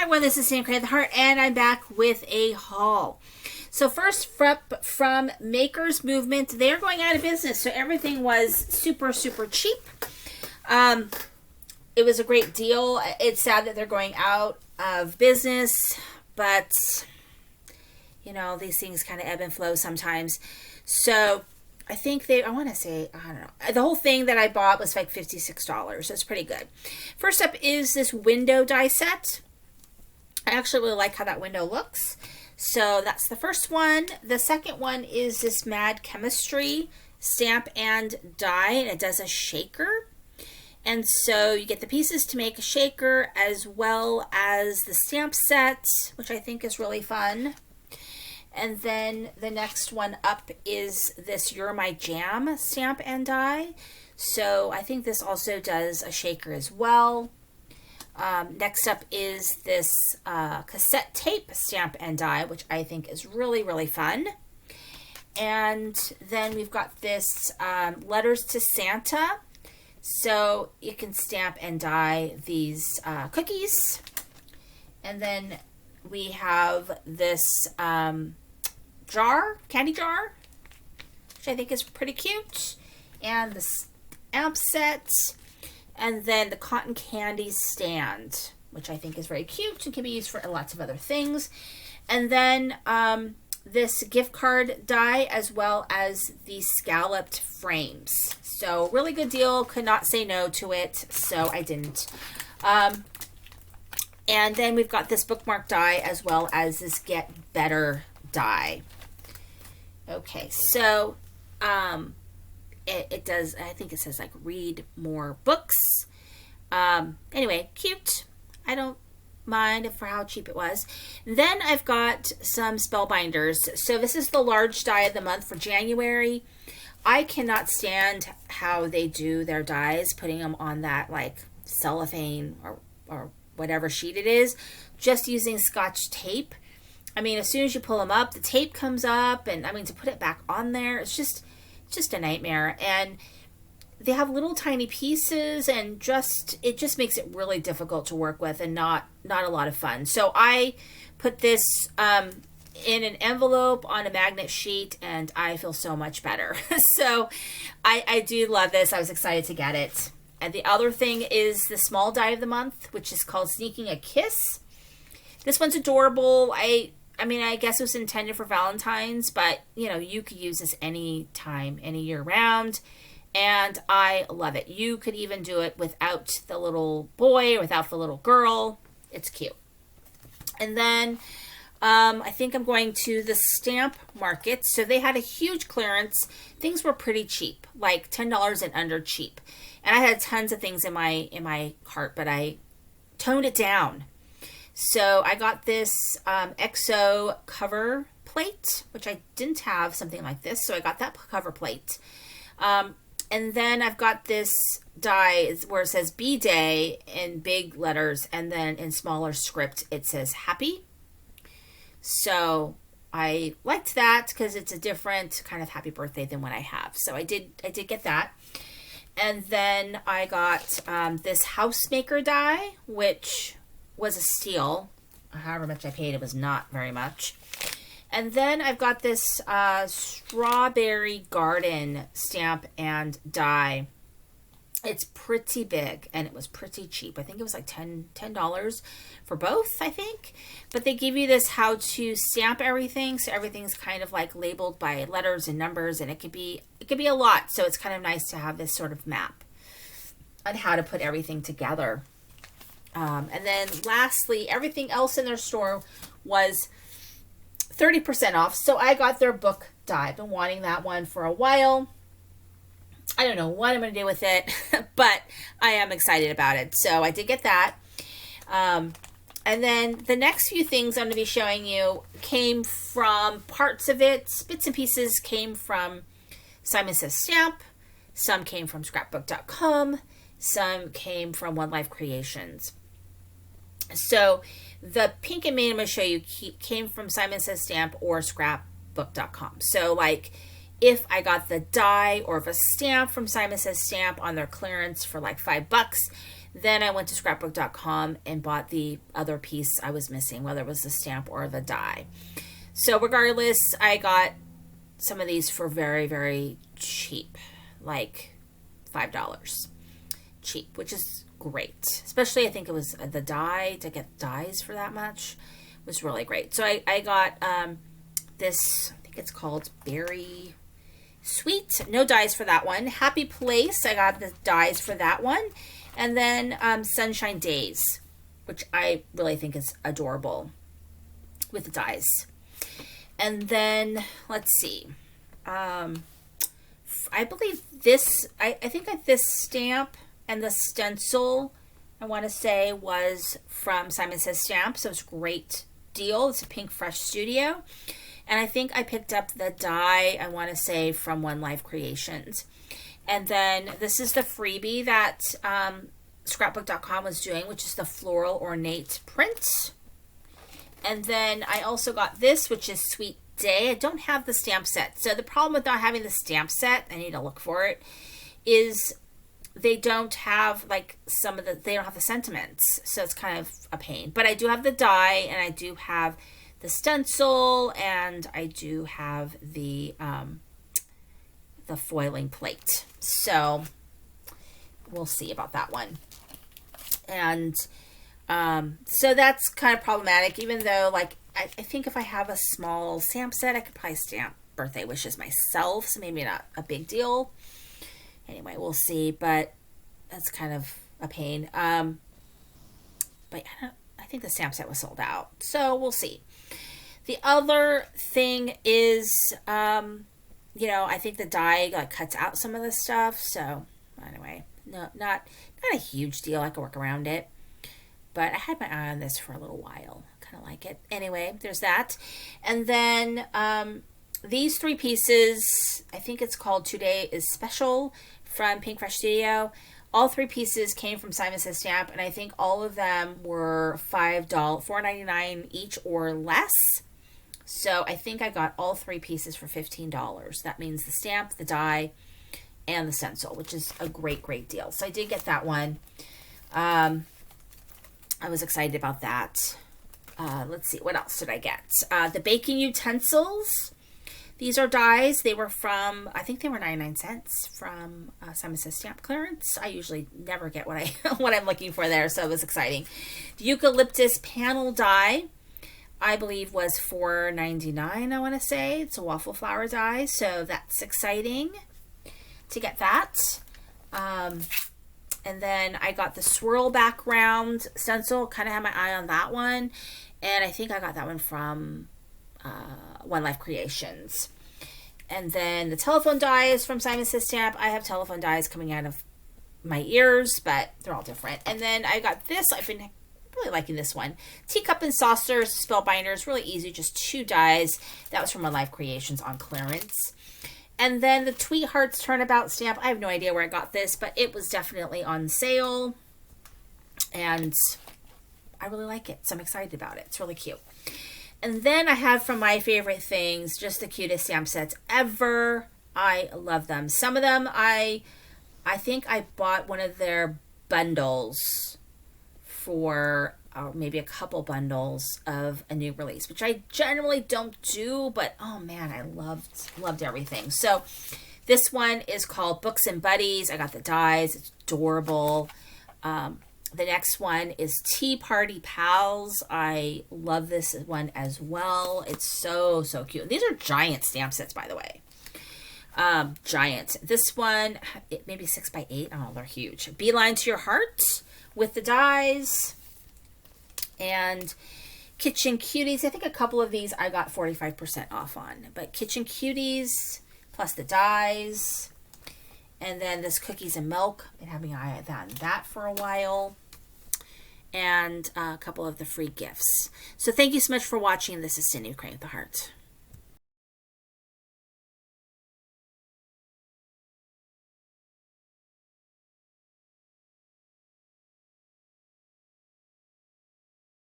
Hi, well, this is Sam Create the Heart, and I'm back with a haul. So first, from Maker's Movement, they're going out of business, so everything was super, super cheap. It was a great deal. It's sad that they're going out of business, but, you know, these things kind of ebb and flow sometimes. So I think I don't know. The whole thing that I bought was like $56, so it's pretty good. First up is this window die set. I actually really like how that window looks. So that's the first one. The second one is this Mad Chemistry stamp and die, and it does a shaker. And so you get the pieces to make a shaker as well as the stamp set, which I think is really fun. And then the next one up is this You're My Jam stamp and die. So I think this also does a shaker as well. Next up is this cassette tape stamp and die, which I think is really, really fun. And then we've got this Letters to Santa. So you can stamp and die these cookies. And then we have this candy jar, which I think is pretty cute. And the stamp set. And then the cotton candy stand, which I think is very cute and can be used for lots of other things. And then this gift card die, as well as the scalloped frames. So really good deal. Could not say no to it, so I didn't. And then we've got this bookmark die, as well as this Get Better die. Okay, so it does, I think it says like read more books. Anyway, cute. I don't mind for how cheap it was. Then I've got some spellbinders. So this is the large die of the month for January. I cannot stand how they do their dies, putting them on that like cellophane or whatever sheet it is, just using Scotch tape. I mean, as soon as you pull them up, the tape comes up, and I mean, to put it back on there, it's just a nightmare. And they have little tiny pieces, and it just makes it really difficult to work with and not a lot of fun. So I put this in an envelope on a magnet sheet, and I feel so much better. So I do love this. I was excited to get it. And the other thing is the small die of the month, which is called Sneaking a Kiss. This one's adorable. I mean, I guess it was intended for Valentine's, but, you know, you could use this any time, any year round, and I love it. You could even do it without the little boy or without the little girl. It's cute. And then I think I'm going to the stamp market. So they had a huge clearance. Things were pretty cheap, like $10 and under cheap. And I had tons of things in my cart, but I toned it down. So I got this XO cover plate, which I didn't have something like this. So I got that cover plate. And then I've got this die where it says B-Day in big letters, and then in smaller script it says happy. So I liked that because it's a different kind of happy birthday than what I have. So I did get that. And then I got this housemaker die, which was a steal. However much I paid, it was not very much. And then I've got this strawberry garden stamp and die. It's pretty big, and it was pretty cheap. I think it was like $10 for both, I think. But they give you this how to stamp everything, so everything's kind of like labeled by letters and numbers, and it could be a lot. So it's kind of nice to have this sort of map on how to put everything together. And then lastly, everything else in their store was 30% off. So I got their book die. I've been wanting that one for a while. I don't know what I'm going to do with it, but I am excited about it. So I did get that. And then the next few things I'm going to be showing you came from parts of it. Bits and pieces came from Simon Says Stamp. Some came from scrapbook.com. Some came from One Life Creations. So the pink and main I'm going to show you came from Simon Says Stamp or scrapbook.com. So like if I got the die or if a stamp from Simon Says Stamp on their clearance for like $5, Then I went to scrapbook.com and bought the other piece I was missing, whether it was the stamp or the die. So regardless, I got some of these for very, very cheap, like $5 cheap, which is great. Especially I think it was the die, to get dies for that much was really great. So I got this, I think it's called Berry Sweet. No dies for that one. Happy Place, I got the dies for that one. And then Sunshine Days, which I really think is adorable with the dies. And then, let's see. I believe this, I think that this stamp and the stencil, I want to say, was from Simon Says Stamps. So it was a great deal. It's a Pink Fresh Studio. And I think I picked up the die, I want to say, from One Life Creations. And then this is the freebie that scrapbook.com was doing, which is the floral ornate print. And then I also got this, which is Sweet Day. I don't have the stamp set. So the problem with not having the stamp set, I need to look for it, is they don't have like they don't have the sentiments. So it's kind of a pain. But I do have the die, and I do have the stencil, and I do have the foiling plate. So we'll see about that one. And so that's kind of problematic, even though like I think if I have a small stamp set, I could probably stamp birthday wishes myself, so maybe not a big deal. Anyway, we'll see, but that's kind of a pain. But I think the stamp set was sold out, so we'll see. The other thing is, I think the die cuts out some of the stuff, so anyway, no, not a huge deal. I can work around it. But I had my eye on this for a little while. Kind of like it. Anyway, there's that. And then these three pieces, I think it's called Today is Special from Pink Fresh Studio. All three pieces came from Simon Says Stamp, and I think all of them were $4.99 each or less. So I think I got all three pieces for $15. That means the stamp, the die, and the stencil, which is a great, great deal. So I did get that one. I was excited about that. Let's see, what else did I get? The baking utensils. These are dies. They were from, I think they were 99 cents from Simon Says Stamp clearance. I usually never get what I'm looking for there, so it was exciting. The eucalyptus panel die, I believe, was $4.99, I want to say. It's a waffle flower die, so that's exciting to get that. And then I got the swirl background stencil. Kind of had my eye on that one. And I think I got that one from One Life Creations. And then the telephone dies from Simon Says Stamp. I have telephone dies coming out of my ears, but they're all different. And then I got this. I've been really liking this one. Teacup and Saucers spell binders. Really easy. Just 2 dies. That was from One Life Creations on clearance. And then the Tweet Hearts Turnabout stamp. I have no idea where I got this, but it was definitely on sale. And I really like it, so I'm excited about it. It's really cute. And then I have from My Favorite Things, just the cutest stamp sets ever. I love them. Some of them, I think I bought one of their bundles for maybe a couple bundles of a new release, which I generally don't do, but oh man, I loved everything. So this one is called Books and Buddies. I got the dies. It's adorable. The next one is Tea Party Pals. I love this one as well. It's so, so cute. These are giant stamp sets, by the way. Giant. This one, maybe 6x8. Oh, they're huge. Beeline to Your Heart with the dies. And Kitchen Cuties. I think a couple of these I got 45% off on. But Kitchen Cuties plus the dies. And then this Cookies and Milk. Been having an eye on that for a while. And a couple of the free gifts. So thank you so much for watching. This is Cindy with Creating with the Heart.